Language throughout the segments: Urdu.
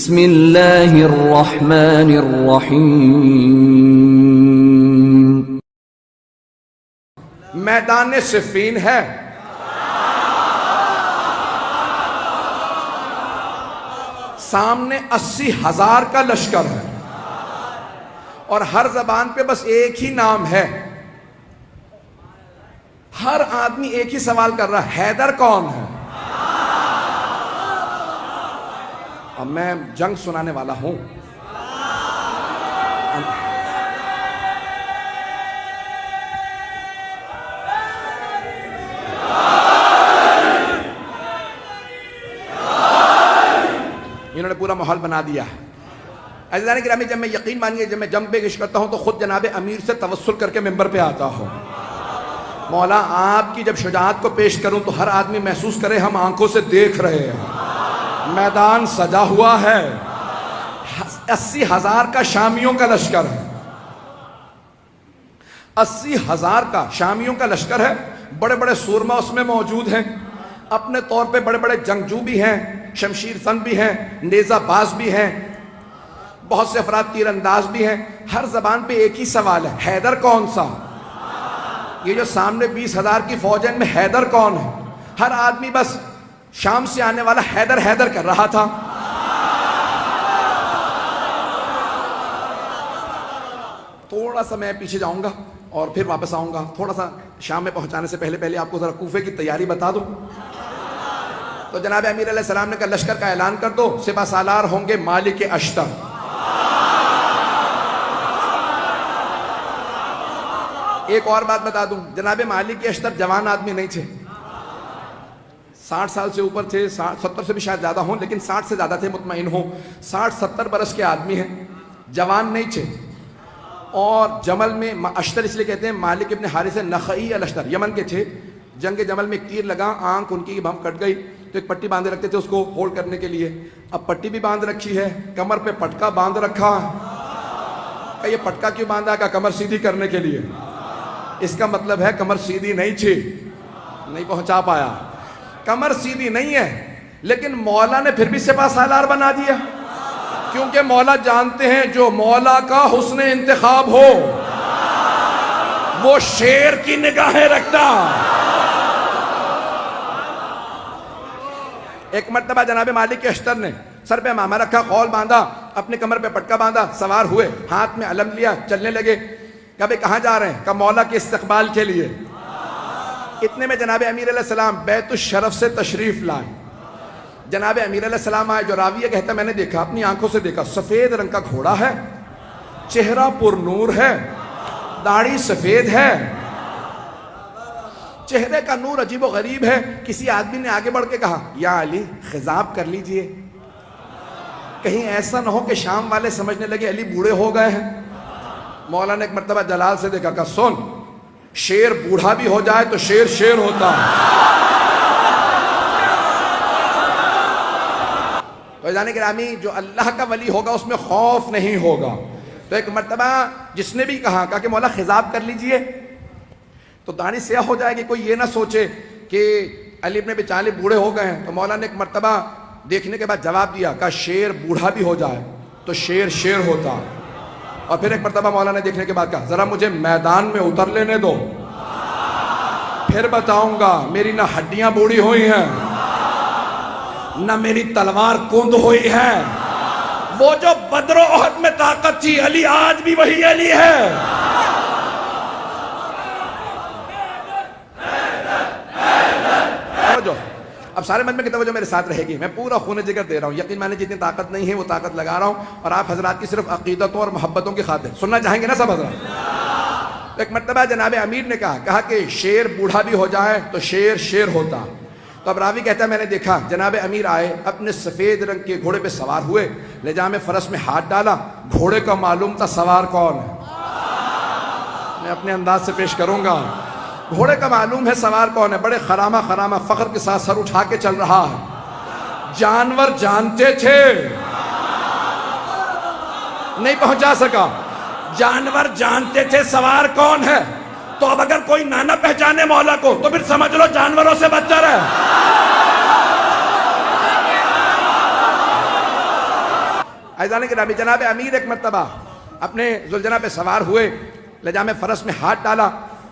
بسم اللہ الرحمن الرحیم۔ میدان صفین ہے، سامنے 80,000 کا لشکر ہے، اور ہر زبان پہ بس ایک ہی نام ہے۔ ہر آدمی ایک ہی سوال کر رہا ہے، حیدر کون ہے؟ اب میں جنگ سنانے والا ہوں۔ انہوں نے پورا ماحول بنا دیا ہے۔ عزیزان گرامی، جب میں یقین مانیے جب میں جنگ پہ پیش کرتا ہوں تو خود جناب امیر سے توسل کر کے ممبر پہ آتا ہوں، مولا آپ کی جب شجاعت کو پیش کروں تو ہر آدمی محسوس کرے ہم آنکھوں سے دیکھ رہے ہیں، میدان سجا ہوا ہے، 80,000 کا شامیوں کا لشکر ہے، 80,000 کا شامیوں کا لشکر ہے۔ بڑے بڑے سورما اس میں موجود ہیں، اپنے طور پہ بڑے بڑے جنگجو بھی ہیں، شمشیر زن بھی ہیں، نیزہ باز بھی ہیں، بہت سے افراد تیر انداز بھی ہیں۔ ہر زبان پہ ایک ہی سوال ہے، حیدر کون سا؟ یہ جو سامنے 20,000 کی فوج ہے ان میں حیدر کون ہے؟ ہر آدمی بس شام سے آنے والا حیدر حیدر کر رہا تھا۔ تھوڑا سا میں پیچھے جاؤں گا اور پھر واپس آؤں گا، تھوڑا سا شام میں پہنچانے سے پہلے آپ کو ذرا کوفے کی تیاری بتا دوں۔ تو جناب امیر علیہ السلام نے کہا لشکر کا اعلان کر دو، سپہ سالار ہوں گے مالک اشتر۔ ایک اور بات بتا دوں، جناب مالک اشتر جوان آدمی نہیں تھے، 60 سال سے اوپر تھے، 70 سے بھی شاید زیادہ ہوں، لیکن 60 سے زیادہ تھے مطمئن ہوں، 60-70 برس کے آدمی ہیں، جوان نہیں تھے۔ اور جمل میں اشتر اس لیے کہتے ہیں، مالک ابن حارث نخعی الاشتر یمن کے تھے۔ جنگ جمل میں ایک تیر لگا، آنکھ ان کی بم کٹ گئی، تو ایک پٹی باندھے رکھتے تھے اس کو ہولڈ کرنے کے لیے۔ اب پٹی بھی باندھ رکھی ہے، کمر پہ پٹکا باندھ رکھا ہے۔ کہ یہ پٹکا کیوں باندھا؟ کہ کمر سیدھی کرنے کے لیے۔ اس کا مطلب ہے کمر سیدھی نہیں تھی، نہیں پہنچا پایا، کمر سیدھی نہیں ہے، لیکن مولا نے پھر بھی سپہ سالار بنا دیا، کیونکہ مولا جانتے ہیں جو مولا کا حسن انتخاب ہو وہ شیر کی نگاہیں رکھتا۔ ایک مرتبہ جناب مالک اشتر نے سر پہ امامہ رکھا، خول باندھا، اپنے کمر پہ پٹکا باندھا، سوار ہوئے، ہاتھ میں علم لیا، چلنے لگے۔ کہا بھئی کہاں جا رہے ہیں؟ کہا مولا کے استقبال کے لیے۔ اتنے میں جناب امیر علیہ السلام بیت الشرف سے تشریف لائے۔ جناب امیر علیہ السلام آئے، جو راوی ہے کہتا میں نے دیکھا، اپنی آنکھوں سے دیکھا، سفید رنگ کا گھوڑا ہے، چہرہ پر نور ہے، داڑھی سفید ہے، چہرے کا نور عجیب و غریب ہے۔ کسی آدمی نے آگے بڑھ کے کہا یا علی خضاب کر لیجئے، کہیں ایسا نہ ہو کہ شام والے سمجھنے لگے علی بوڑھے ہو گئے ہیں۔ مولا نے ایک مرتبہ جلال سے دیکھا، کہا سن، شیر بوڑھا بھی ہو جائے تو شیر شیر ہوتا ہے۔ تو عزیزان گرامی، جو اللہ کا ولی ہوگا اس میں خوف نہیں ہوگا۔ تو ایک مرتبہ جس نے بھی کہا کہ مولا خضاب کر لیجئے، تو داڑھی سیاہ ہو جائے گی، کوئی یہ نہ سوچے کہ علی ابن ابی طالب بوڑھے ہو گئے ہیں۔ تو مولا نے ایک مرتبہ دیکھنے کے بعد جواب دیا، کہا شیر بوڑھا بھی ہو جائے تو شیر شیر ہوتا۔ اور پھر ایک مرتبہ مولا نے دیکھنے کے بعد کہا ذرا مجھے میدان میں اتر لینے دو، پھر بتاؤں گا میری نہ ہڈیاں بوڑھی ہوئی ہیں نہ میری تلوار کند ہوئی ہے۔ وہ جو بدر و احد میں طاقت تھی، علی آج بھی وہی علی ہے۔ اب سارے مجمع کی توجہ میرے ساتھ رہے گی، میں پورا خون جگر دے رہا ہوں، یقین مانے جتنی طاقت نہیں ہے وہ طاقت لگا رہا ہوں، اور آپ حضرات کی صرف عقیدتوں اور محبتوں کی خاطر سننا چاہیں گے نا سب حضرات۔ ایک مرتبہ جناب امیر نے کہا کہ شیر بوڑھا بھی ہو جائے تو شیر شیر ہوتا۔ تو اب راوی کہتا ہے میں نے دیکھا جناب امیر آئے، اپنے سفید رنگ کے گھوڑے پہ سوار ہوئے، لجام فرس میں ہاتھ ڈالا، گھوڑے کا معلوم تھا سوار کون ہے، میں اپنے انداز سے پیش کروں گا۔ گھوڑے کا معلوم ہے سوار کون ہے، بڑے خرامہ فخر کے ساتھ سر اٹھا کے چل رہا ہے۔ جانور جانتے تھے، نہیں پہنچا سکا، جانور جانتے تھے سوار کون ہے۔ تو اب اگر کوئی نہ پہچانے مولا کو تو پھر سمجھ لو جانوروں سے بدتر ہے۔ عزیزان گرامی، جناب امیر ایک مرتبہ اپنے ذوالجناح پہ سوار ہوئے، لجام فرس میں ہاتھ ڈالا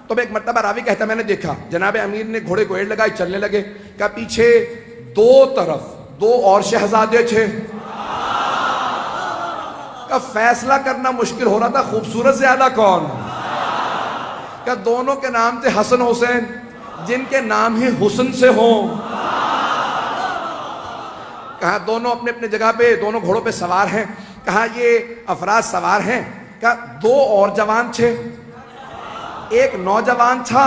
تو ایک مرتبہ راوی کہتا میں نے دیکھا جناب امیر نے گھوڑے کو ایڑ لگائی، چلنے لگے، کہ پیچھے دو طرف دو اور شہزادے تھے، کہ فیصلہ کرنا مشکل ہو رہا تھا خوبصورت زیادہ کون، کہ دونوں کے نام تھے حسن حسین، جن کے نام ہی حسن سے ہوں، کہا دونوں اپنے اپنے جگہ پہ دونوں گھوڑوں پہ سوار ہیں، کہا یہ افراد سوار ہیں، کہا دو اور جوان تھے، ایک نوجوان تھا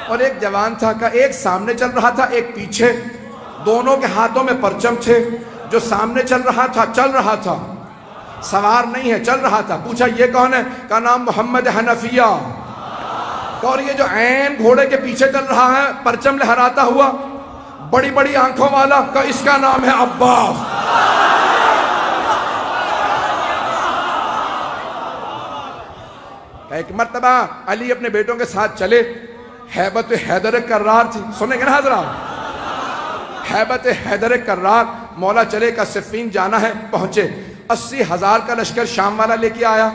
اور ایک جوان تھا، کہا ایک سامنے چل رہا تھا ایک پیچھے، دونوں کے ہاتھوں میں پرچم تھے، جو سامنے چل رہا تھا سوار نہیں ہے، چل رہا تھا، پوچھا یہ کون ہے، کہا نام محمد حنفیہ، اور یہ جو عین گھوڑے کے پیچھے چل رہا ہے پرچم لہراتا ہوا بڑی بڑی آنکھوں والا، کہا اس کا نام ہے عباس۔ ایک مرتبہ علی اپنے بیٹوں کے ساتھ چلے، ہیبت حیدر کرار تھی، سنیں گے نا حضرات، ہیبت حیدر کرار، مولا چلے کا صفین جانا ہے، پہنچے، 80,000 کا لشکر شام والا لے کے آیا،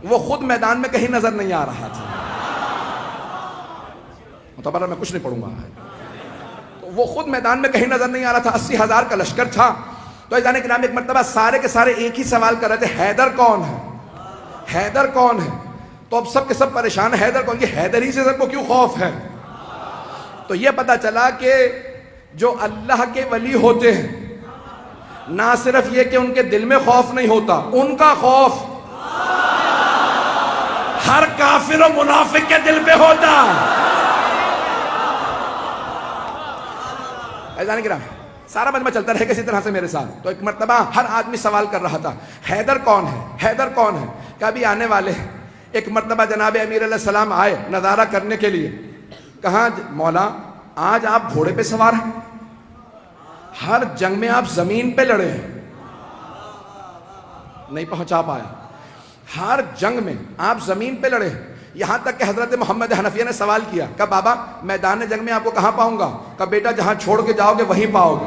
وہ خود میدان میں کہیں نظر نہیں آ رہا تھا، متبرہ میں کچھ نہیں پڑھوں گا، تو وہ خود میدان میں کہیں نظر نہیں آ رہا تھا، 80,000 کا لشکر تھا، تو جانے کے نام ایک مرتبہ سارے کے سارے ایک ہی سوال کر رہے تھے، حیدر کون ہے، حیدر کون ہے، تو اب سب کے سب پریشان ہیں، حیدر کون، یہ حیدر ہی سے سب کو کیوں خوف ہے، تو یہ پتا چلا کہ جو اللہ کے ولی ہوتے ہیں نہ صرف یہ کہ ان کے دل میں خوف نہیں ہوتا، ان کا خوف ہر کافر و منافق کے دل پہ ہوتا ہے۔ ایزان کرام سارا مجمع چلتا رہے کسی طرح سے میرے ساتھ، تو ایک مرتبہ ہر آدمی سوال کر رہا تھا حیدر کون ہے، حیدر کون ہے، کبھی آنے والے ہیں۔ ایک مرتبہ جناب امیر علیہ السلام آئے نظارہ کرنے کے لیے، کہا مولا آج آپ گھوڑے پہ سوار ہیں، ہر جنگ میں آپ زمین پہ لڑے ہیں، نہیں پہنچا پایا، ہر جنگ میں آپ زمین پہ لڑے ہیں، یہاں تک کہ حضرت محمد حنفیہ نے سوال کیا کہ بابا میدان جنگ میں آپ کو کہاں پاؤں گا، کہ بیٹا جہاں چھوڑ کے جاؤ گے وہیں پاؤ گے۔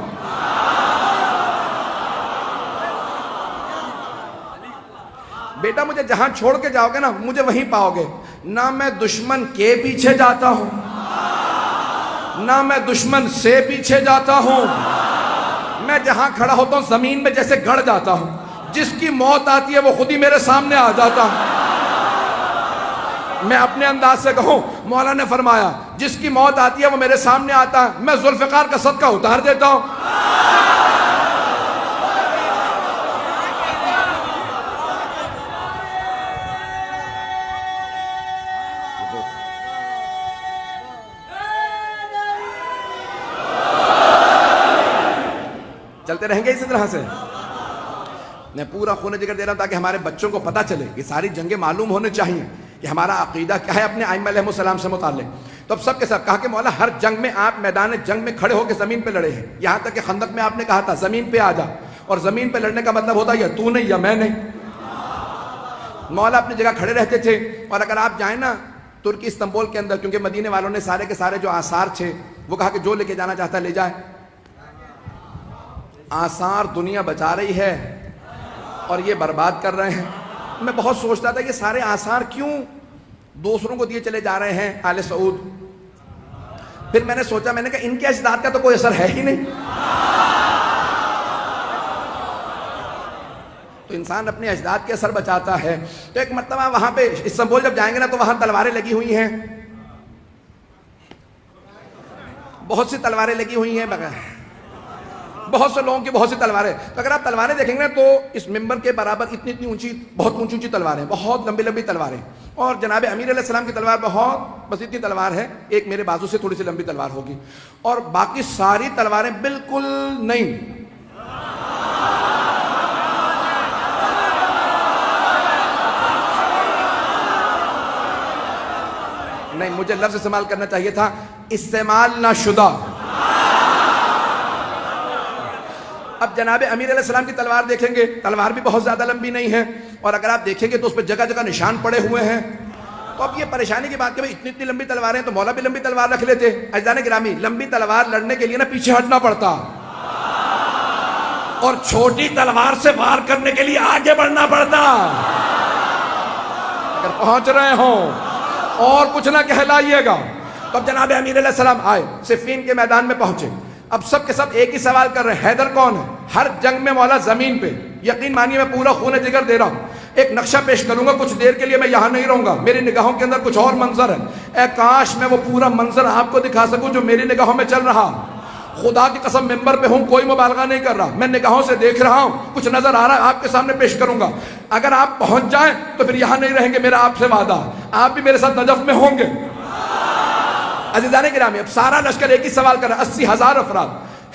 بیٹا مجھے جہاں چھوڑ کے جاؤ گے نا مجھے وہیں پاؤ گے، نہ میں دشمن کے پیچھے جاتا ہوں نہ میں دشمن سے پیچھے جاتا ہوں، میں جہاں کھڑا ہوتا ہوں زمین میں جیسے گڑ جاتا ہوں، جس کی موت آتی ہے وہ خود ہی میرے سامنے آ جاتا ہے۔ میں اپنے انداز سے کہوں مولا نے فرمایا جس کی موت آتی ہے وہ میرے سامنے آتا ہے، میں ذوالفقار کا صدقہ اتار دیتا ہوں۔ چلتے رہیں گے اسی طرح سے، میں پورا خون جگر دے رہا ہوں تاکہ ہمارے بچوں کو پتہ چلے، یہ ساری جنگیں معلوم ہونے چاہیے کہ ہمارا عقیدہ کیا ہے اپنے ائمہ علیہ السلام سے متعلق۔ تو اب سب کے سب کہا کہ مولا ہر جنگ میں آپ میدان جنگ میں کھڑے ہو کے زمین پہ لڑے ہیں، یہاں تک کہ خندق میں آپ نے کہا تھا زمین پہ آ جا، اور زمین پہ لڑنے کا مطلب ہوتا ہے یا تو نہیں یا میں نہیں۔ مولا اپنی جگہ کھڑے رہتے تھے، اور اگر آپ جائیں نا ترکی استنبول کے اندر، کیونکہ مدینے والوں نے سارے کے سارے جو آثار تھے وہ کہا کہ جو لے کے جانا چاہتا ہے لے جائے، آثار دنیا بچا رہی ہے اور یہ برباد کر رہے ہیں۔ میں بہت سوچتا تھا یہ سارے آثار کیوں دوسروں کو دیے چلے جا رہے ہیں آل سعود، پھر میں نے سوچا، میں نے کہا ان کے اجداد کا تو کوئی اثر ہے ہی نہیں، تو انسان اپنے اجداد کے اثر بچاتا ہے۔ تو ایک مرتبہ وہاں پہ استنبول جب جائیں گے نا تو وہاں تلواریں لگی ہوئی ہیں، بہت سی تلواریں لگی ہوئی ہیں، بہت سے لوگوں کی بہت سی تلواریں، تو اگر آپ تلواریں دیکھیں گے تو اس ممبر کے برابر اتنی اونچی، بہت اونچی اونچی تلواریں، بہت لمبی لمبی تلواریں، اور جناب امیر علیہ السلام کی تلوار بہت بس اتنی تلوار ہے، ایک میرے بازو سے تھوڑی سی لمبی تلوار ہوگی، اور باقی ساری تلواریں بالکل نہیں۔ نہیں، مجھے لفظ استعمال کرنا چاہیے تھا استعمال نہ شدہ۔ اب جناب امیر علیہ السلام کی تلوار دیکھیں گے، تلوار بھی بہت زیادہ لمبی نہیں ہے، اور اگر آپ دیکھیں گے تو اس پہ جگہ جگہ نشان پڑے ہوئے ہیں، تو اب یہ پریشانی کی بات کہ اتنی اتنی لمبی تلواریں، تو مولا بھی لمبی تلوار رکھ لیتے۔ عزیزان گرامی، لمبی تلوار لڑنے کے لیے نا پیچھے ہٹنا پڑتا، اور چھوٹی تلوار سے وار کرنے کے لیے آگے بڑھنا پڑتا. اگر پہنچ رہے ہوں اور کچھ نہ کہلائیے گا. تو اب جناب امیر علیہ السلام آئے, صفین کے میدان میں پہنچے. اب سب کے سب ایک ہی سوال کر رہے ہیں, حیدر کون ہے؟ ہر جنگ میں مولا زمین پہ, یقین مانیے میں پورا خون جگر دے رہا ہوں, ایک نقشہ پیش کروں گا, کچھ دیر کے لیے میں یہاں نہیں رہوں گا, میری نگاہوں کے اندر کچھ اور منظر ہے. اے کاش میں وہ پورا منظر آپ کو دکھا سکوں جو میری نگاہوں میں چل رہا. خدا کی قسم ممبر پہ ہوں, کوئی مبالغہ نہیں کر رہا, میں نگاہوں سے دیکھ رہا ہوں, کچھ نظر آ رہا ہے, آپ کے سامنے پیش کروں گا. اگر آپ پہنچ جائیں تو پھر یہاں نہیں رہیں گے, میرا آپ سے وعدہ, آپ بھی میرے ساتھ نجف میں ہوں گے. عزیزان گرامی, اب سارا لشکر ایک ہی سوال کر رہا ہے, 80,000 افراد.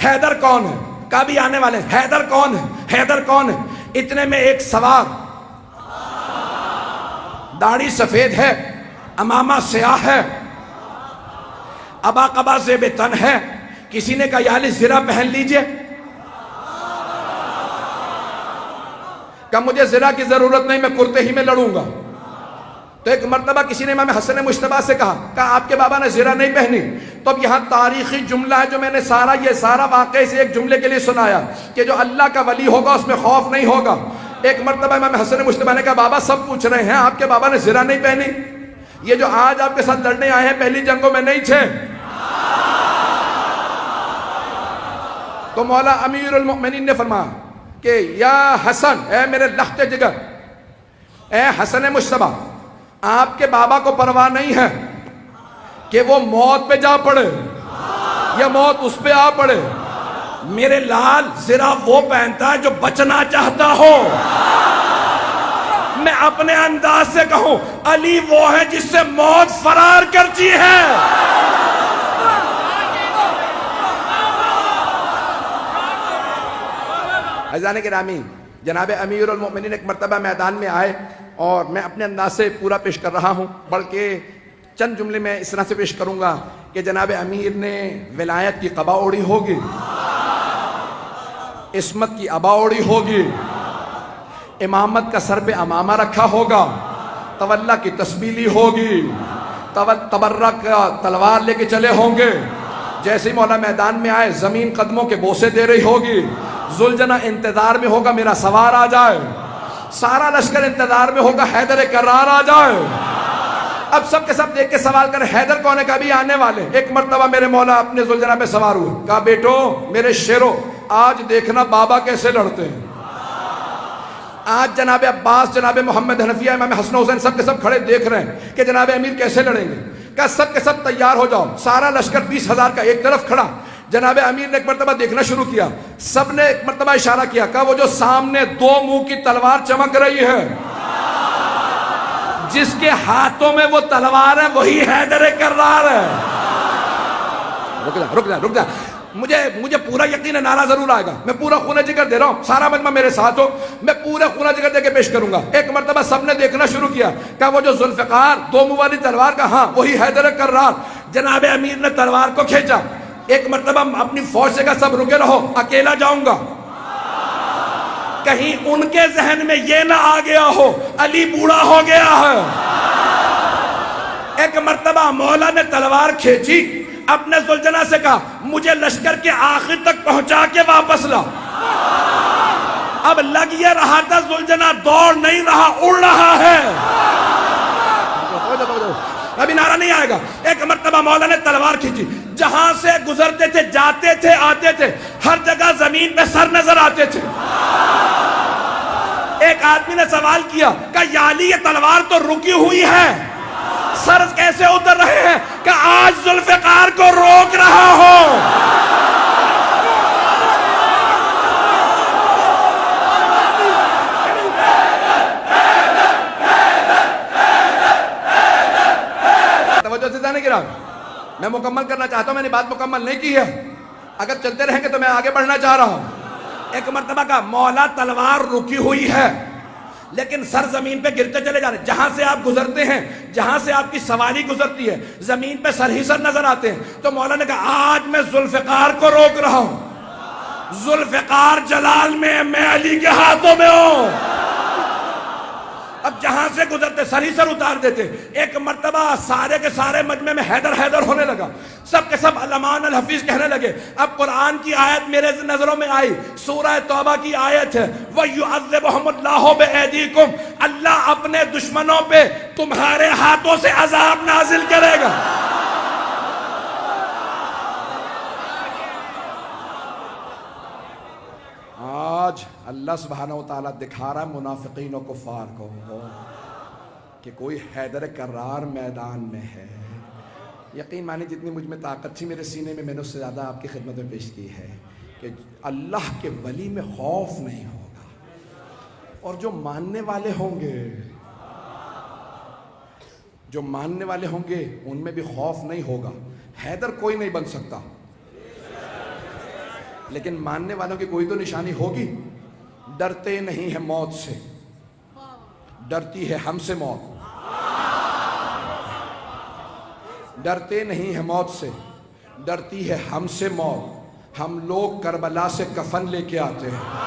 حیدر کون ہے؟ کبھی آنے والے, حیدر کون ہے؟ حیدر کون ہے؟ اتنے میں ایک سوار, داڑھی سفید ہے, امامہ سیاہ ہے, ابا قبا زیب تن ہے. کسی نے کہا یا علی زرہ پہن لیجئے, کہ مجھے زرہ کی ضرورت نہیں, میں کرتے ہی میں لڑوں گا. تو ایک مرتبہ کسی نے امام حسن مجتبیٰ سے کہا آپ کے بابا نے زرہ نہیں پہنی. تو اب یہاں تاریخی جملہ ہے جو میں نے یہ سارا واقعہ سے ایک جملے کے لیے سنایا, کہ جو اللہ کا ولی ہوگا اس میں خوف نہیں ہوگا. ایک مرتبہ امام حسن مجتبیٰ نے کہا بابا سب پوچھ رہے ہیں آپ کے بابا نے زرہ نہیں پہنی, یہ جو آج آپ کے ساتھ لڑنے آئے ہیں پہلی جنگوں میں نہیں تھے. تو مولا امیر المؤمنین نے فرمایا کہ یا حسن, اے میرے لخت جگر, اے حسن مجتبیٰ, آپ کے بابا کو پرواہ نہیں ہے کہ وہ موت پہ جا پڑے یا موت اس پہ آ پڑے. میرے لال زرہ وہ پہنتا ہے جو بچنا چاہتا ہو. میں اپنے انداز سے کہوں علی وہ ہے جس سے موت فرار کرتی ہے. عزیزان گرامی, جناب امیر المؤمنین ایک مرتبہ میدان میں آئے, اور میں اپنے انداز سے پورا پیش کر رہا ہوں, بلکہ چند جملے میں اس طرح سے پیش کروں گا کہ جناب امیر نے ولایت کی قبا اوڑی ہوگی, عصمت کی ابا اوڑی ہوگی, امامت کا سر پہ امامہ رکھا ہوگا, تولا کی تسبیح لی ہوگی, تبرک تلوار لے کے چلے ہوں گے. جیسے ہی مولا میدان میں آئے زمین قدموں کے بوسے دے رہی ہوگی. ذوالجناح انتظار میں ہوگا میرا سوار آ جائے, سارا لشکر انتظار میں ہوگا حیدر کرار آ جائے. اب سب کے سب دیکھ کے سوال کر حیدر کون ہے, کبھی آنے والے. ایک مرتبہ میرے مولا اپنے ذوالجناح پہ سوار ہوئے, کہا بیٹو میرے شیرو آج دیکھنا بابا کیسے لڑتے ہیں. آج جناب عباس, جناب محمد حنفیہ, امام حسن حسین سب کے سب کھڑے دیکھ رہے ہیں کہ جناب امیر کیسے لڑیں گے. کہا سب کے سب تیار ہو جاؤ. سارا لشکر 20,000 کا ایک طرف کھڑا. جناب امیر نے ایک مرتبہ دیکھنا شروع کیا, سب نے ایک مرتبہ اشارہ کیا, کہا وہ جو سامنے 2 منہ کی تلوار چمک رہی ہے, جس کے ہاتھوں میں وہ تلوار ہے وہی حیدر کرار ہے. رک جا, مجھے پورا یقین ہے نعرہ ضرور آئے گا. میں پورا خون جگر دے رہا ہوں, سارا مجمع میرے ساتھ ہو, میں پورا خون جگر دے کے پیش کروں گا. ایک مرتبہ سب نے دیکھنا شروع کیا, کہا وہ جو ذوالفقار 2 منہ والی تلوار کا, ہاں وہی حیدر کرار. جناب امیر نے تلوار کو کھینچا. ایک مرتبہ اپنی فوج سے کہا سب رکے رہو, اکیلا جاؤں گا. کہیں ان کے ذہن میں یہ نہ آ گیا ہو علی بوڑھا ہو گیا ہے. ایک مرتبہ مولا نے تلوار کھینچی, اپنے ذوالجناح سے کہا مجھے لشکر کے آخر تک پہنچا کے واپس لا. اب لگ یہ رہا تھا ذوالجناح دوڑ نہیں رہا, اڑ رہا ہے. ابھی نعرہ نہیں آئے گا. ایک مرتبہ مولا نے تلوار کھینچی, جہاں سے گزرتے تھے, جاتے تھے, آتے تھے, ہر جگہ زمین پہ سر نظر آتے تھے. ایک آدمی نے سوال کیا کہ یا علی یہ تلوار تو رکی ہوئی ہے, سر کیسے اتر رہے ہیں؟ کہ آج ذوالفقار کو روک رہا ہو. توجہ سے جانے گرا, میں مکمل کرنا چاہتا ہوں, میں نے بات مکمل نہیں کی ہے, اگر چلتے رہیں گے تو میں آگے بڑھنا چاہ رہا ہوں. ایک مرتبہ کا مولا تلوار رکی ہوئی ہے لیکن سر زمین پہ گرتے چلے جا رہے ہیں. جہاں سے آپ گزرتے ہیں, جہاں سے آپ کی سواری گزرتی ہے, زمین پہ سر ہی سر نظر آتے ہیں. تو مولا نے کہا آج میں ذوالفقار کو روک رہا ہوں. ذوالفقار جلال میں علی کے ہاتھوں میں ہوں. اب جہاں سے گزرتے سر ہی سر اتار دیتے. ایک مرتبہ سارے کے سارے مجمع میں حیدر حیدر ہونے لگا, سب کے سب علمان الحفیظ کہنے لگے. اب قرآن کی آیت میرے نظروں میں آئی, سورہ توبہ کی آیت ہے, وَيُعَذِّبُهُمُ اللَّهُ بِأَيْدِيكُمْ, اللہ اپنے دشمنوں پہ تمہارے ہاتھوں سے عذاب نازل کرے گا. آج اللہ سبحانہ وتعالیٰ دکھا رہا منافقین و کفار کو کہ کوئی حیدر کرار میدان میں ہے. یقین مانی جتنی مجھ میں طاقت تھی میرے سینے میں, میں نے اس سے زیادہ آپ کی خدمت میں پیش کی ہے کہ اللہ کے ولی میں خوف نہیں ہوگا, اور جو ماننے والے ہوں گے, جو ماننے والے ہوں گے ان میں بھی خوف نہیں ہوگا. حیدر کوئی نہیں بن سکتا, لیکن ماننے والوں کی کوئی تو نشانی ہوگی. ڈرتے نہیں ہیں موت سے, ڈرتی ہے ہم سے موت. ڈرتے نہیں ہیں موت سے, ڈرتی ہے ہم سے موت. ہم لوگ کربلا سے کفن لے کے آتے ہیں.